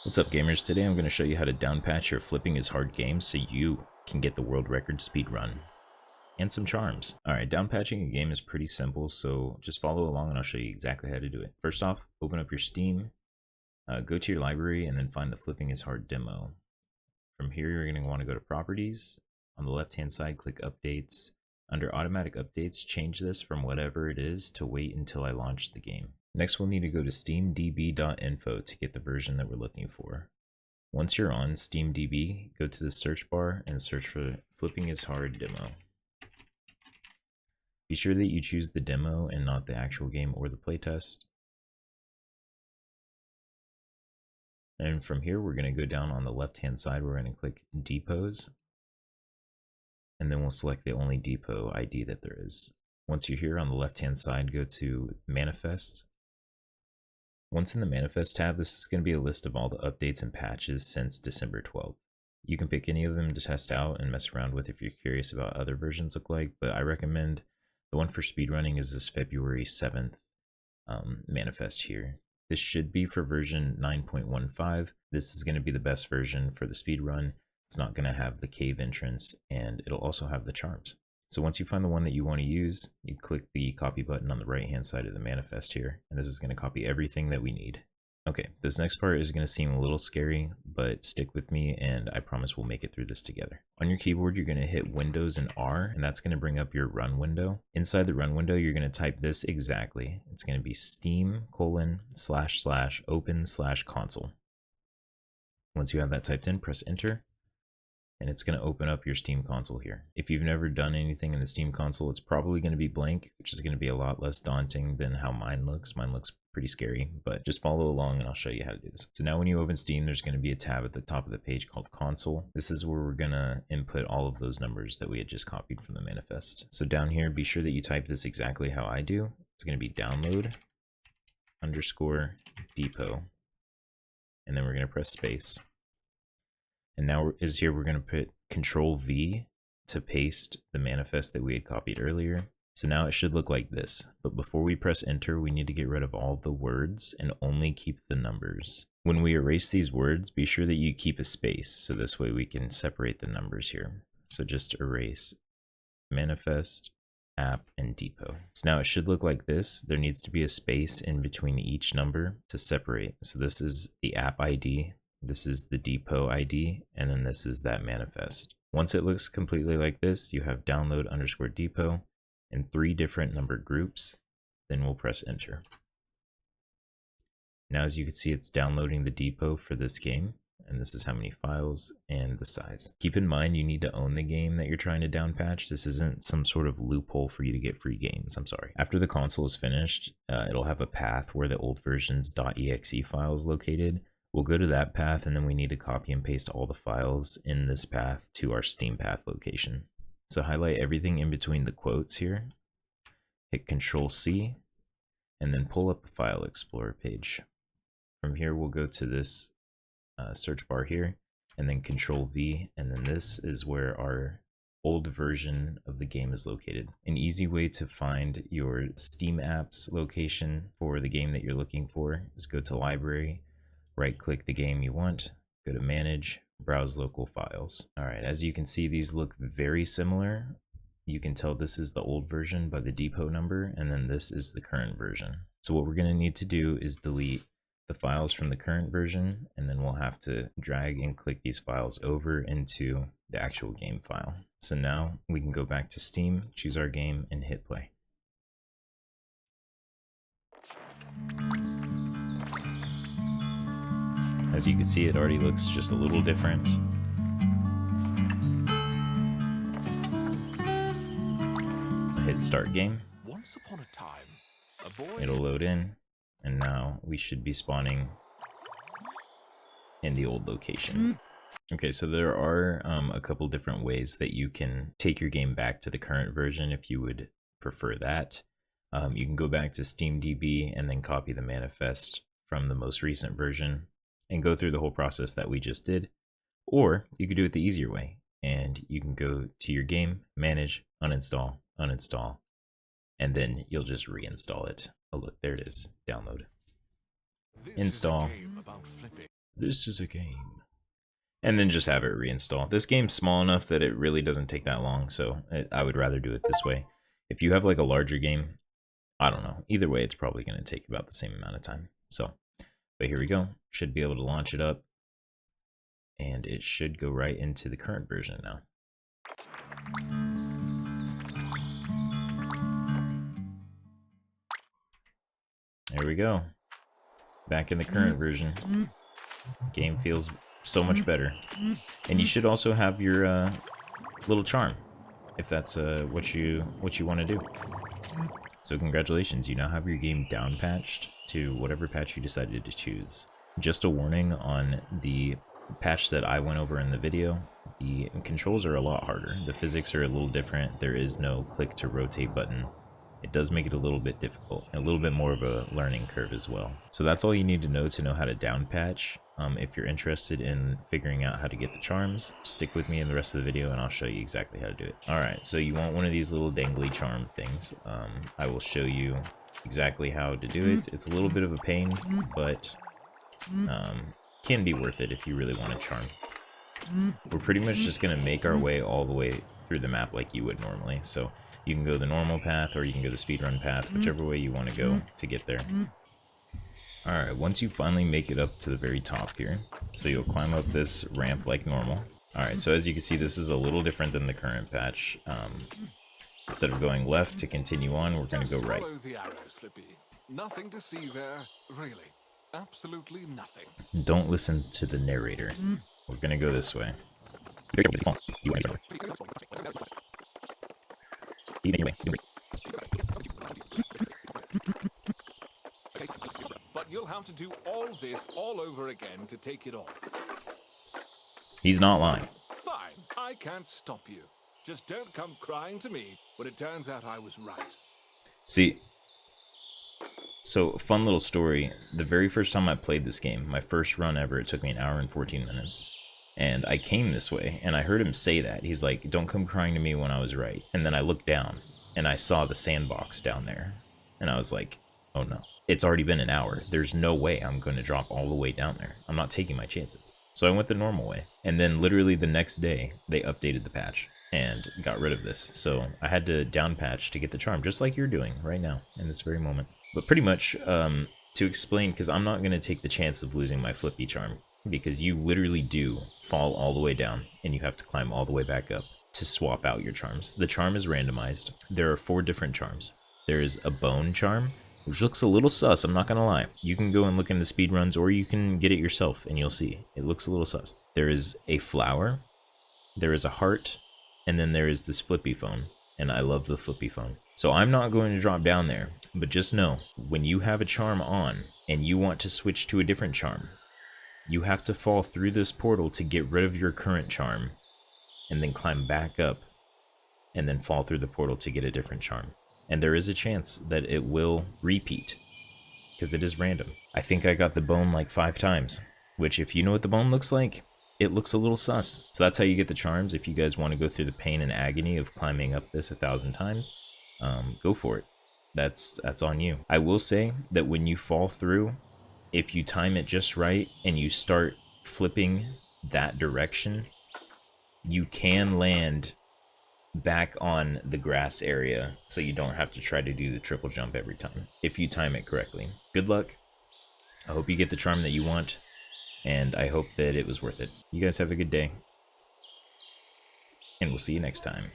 What's up, gamers? Today I'm going to show you how to downpatch your Flipping is Hard game so you can get the world record speedrun and some charms. Alright, downpatching a game is pretty simple, so just follow along and I'll show you exactly how to do it. First off, open up your Steam, go to your library, and then find the Flipping is Hard demo. From here, you're going to want to go to Properties. On the left hand side, click Updates. Under Automatic Updates, change this from whatever it is to wait until I launch the game. Next, we'll need to go to SteamDB.info to get the version that we're looking for. Once you're on SteamDB, go to the search bar and search for Flipping is Hard demo. Be sure that you choose the demo and not the actual game or the playtest. And from here, we're going to go down on the left hand side. We're going to click Depots. And then we'll select the only depot ID that there is. Once you're here on the left hand side, go to Manifests. Once in the Manifest tab, this is going to be a list of all the updates and patches since December 12th. You can pick any of them to test out and mess around with if you're curious about other versions look like, but I recommend the one for speedrunning is this February 7th manifest here. This should be for version 9.15. This is going to be the best version for the speedrun. It's not going to have the cave entrance, and it'll also have the charms. So once you find the one that you want to use, you click the copy button on the right hand side of the manifest here, and this is going to copy everything that we need. Okay, this next part is going to seem a little scary, but stick with me and I promise we'll make it through this together. On your keyboard, you're going to hit Windows and R, and that's going to bring up your run window. Inside the run window, you're going to type this exactly. It's going to be steam://open/console. Once you have that typed in, press enter. And it's going to open up your Steam console here. If you've never done anything in the Steam console, it's probably going to be blank, which is going to be a lot less daunting than how mine looks. Mine looks pretty scary, but just follow along and I'll show you how to do this. So now when you open Steam, there's going to be a tab at the top of the page called Console. This is where we're going to input all of those numbers that we had just copied from the manifest. So down here, be sure that you type this exactly how I do. It's going to be download_depot, and then we're going to press space. And now we're going to put Control V to paste the manifest that we had copied earlier. So now it should look like this. But before we press enter, we need to get rid of all the words and only keep the numbers. When we erase these words, be sure that you keep a space. So this way we can separate the numbers here. So just erase manifest, app, and depot. So now it should look like this. There needs to be a space in between each number to separate. So this is the app ID. This is the depot ID, and then this is that manifest. Once it looks completely like this, you have download_depot in 3 different number groups. Then we'll press enter. Now, as you can see, it's downloading the depot for this game, and this is how many files and the size. Keep in mind, you need to own the game that you're trying to downpatch. This isn't some sort of loophole for you to get free games. I'm sorry. After the console is finished, it'll have a path where the old version's .exe file is located. We'll go to that path, and then we need to copy and paste all the files in this path to our Steam path location. So highlight everything in between the quotes here, hit Control C, and then pull up a File Explorer page. From here, we'll go to this search bar here, and then Control V, and then this is where our old version of the game is located. An easy way to find your Steam apps location for the game that you're looking for is go to Library, right-click the game you want, go to Manage, Browse Local Files. Alright, as you can see, these look very similar. You can tell this is the old version by the depot number, and then this is the current version. So what we're going to need to do is delete the files from the current version, and then we'll have to drag and click these files over into the actual game file. So now we can go back to Steam, choose our game, and hit play. As you can see, it already looks just a little different. Hit start game. Once upon a time, a boy... It'll load in, and now we should be spawning in the old location. Okay, so there are a couple different ways that you can take your game back to the current version if you would prefer that. You can go back to SteamDB and then copy the manifest from the most recent version and go through the whole process that we just did. Or you could do it the easier way, and you can go to your game, manage, uninstall, uninstall, and then you'll just reinstall it. Oh look, there it is, download, install, This is a game. And then just have it reinstall. This game's small enough that it really doesn't take that long, so I would rather do it this way. If you have like a larger game, I don't know. Either way, it's probably going to take about the same amount of time. So, but here we go. Should be able to launch it up. And it should go right into the current version now. There we go. Back in the current version. Game feels so much better. And you should also have your little charm, if that's what you want to do. So congratulations, you now have your game down patched to whatever patch you decided to choose. Just a warning on the patch that I went over in the video, the controls are a lot harder. The physics are a little different. There is no click to rotate button. It does make it a little bit difficult, a little bit more of a learning curve as well. So that's all you need to know how to down patch. If you're interested in figuring out how to get the charms, stick with me in the rest of the video and I'll show you exactly how to do it. Alright, so you want one of these little dangly charm things. I will show you exactly how to do it. It's a little bit of a pain, but can be worth it if you really want a charm. We're pretty much just going to make our way all the way through the map like you would normally. So you can go the normal path or you can go the speedrun path, whichever way you want to go to get there. Alright, once you finally make it up to the very top here, so you'll climb up this ramp like normal. Alright, so as you can see, this is a little different than the current patch. Instead of going left to continue on, we're going to go right. Follow the arrow, Slippy. Nothing to see there, really. Absolutely nothing. Don't listen to the narrator. We're going to go this way. But you'll have to do all this all over again to take it off. He's not lying. Fine, I can't stop you. Just don't come crying to me when it turns out I was right. See, so fun little story. The very first time I played this game, my first run ever, it took me 1 hour and 14 minutes. And I came this way, and I heard him say that. He's like, don't come crying to me when I was right. And then I looked down, and I saw the sandbox down there. And I was like, oh no. It's already been 1 hour. There's no way I'm going to drop all the way down there. I'm not taking my chances. So I went the normal way. And then literally the next day, they updated the patch and got rid of this. So I had to down patch to get the charm, just like you're doing right now in this very moment. But pretty much, to explain, because I'm not going to take the chance of losing my flippy charm, because you literally do fall all the way down and you have to climb all the way back up to swap out your charms. The charm is randomized. There are 4 different charms. There is a bone charm, which looks a little sus, I'm not gonna lie. You can go and look in the speedruns or you can get it yourself and you'll see. It looks a little sus. There is a flower, there is a heart, and then there is this flippy phone. And I love the flippy phone. So I'm not going to drop down there, but just know, when you have a charm on and you want to switch to a different charm, you have to fall through this portal to get rid of your current charm, and then climb back up, and then fall through the portal to get a different charm. And there is a chance that it will repeat, because it is random. I think I got the bone like 5 times, which if you know what the bone looks like, it looks a little sus. So that's how you get the charms. If you guys want to go through the pain and agony of climbing up this 1,000 times, go for it. That's on you. I will say that when you fall through, if you time it just right and you start flipping that direction, you can land back on the grass area, so you don't have to try to do the triple jump every time if you time it correctly. Good luck. I hope you get the charm that you want, and I hope that it was worth it. You guys have a good day, and we'll see you next time.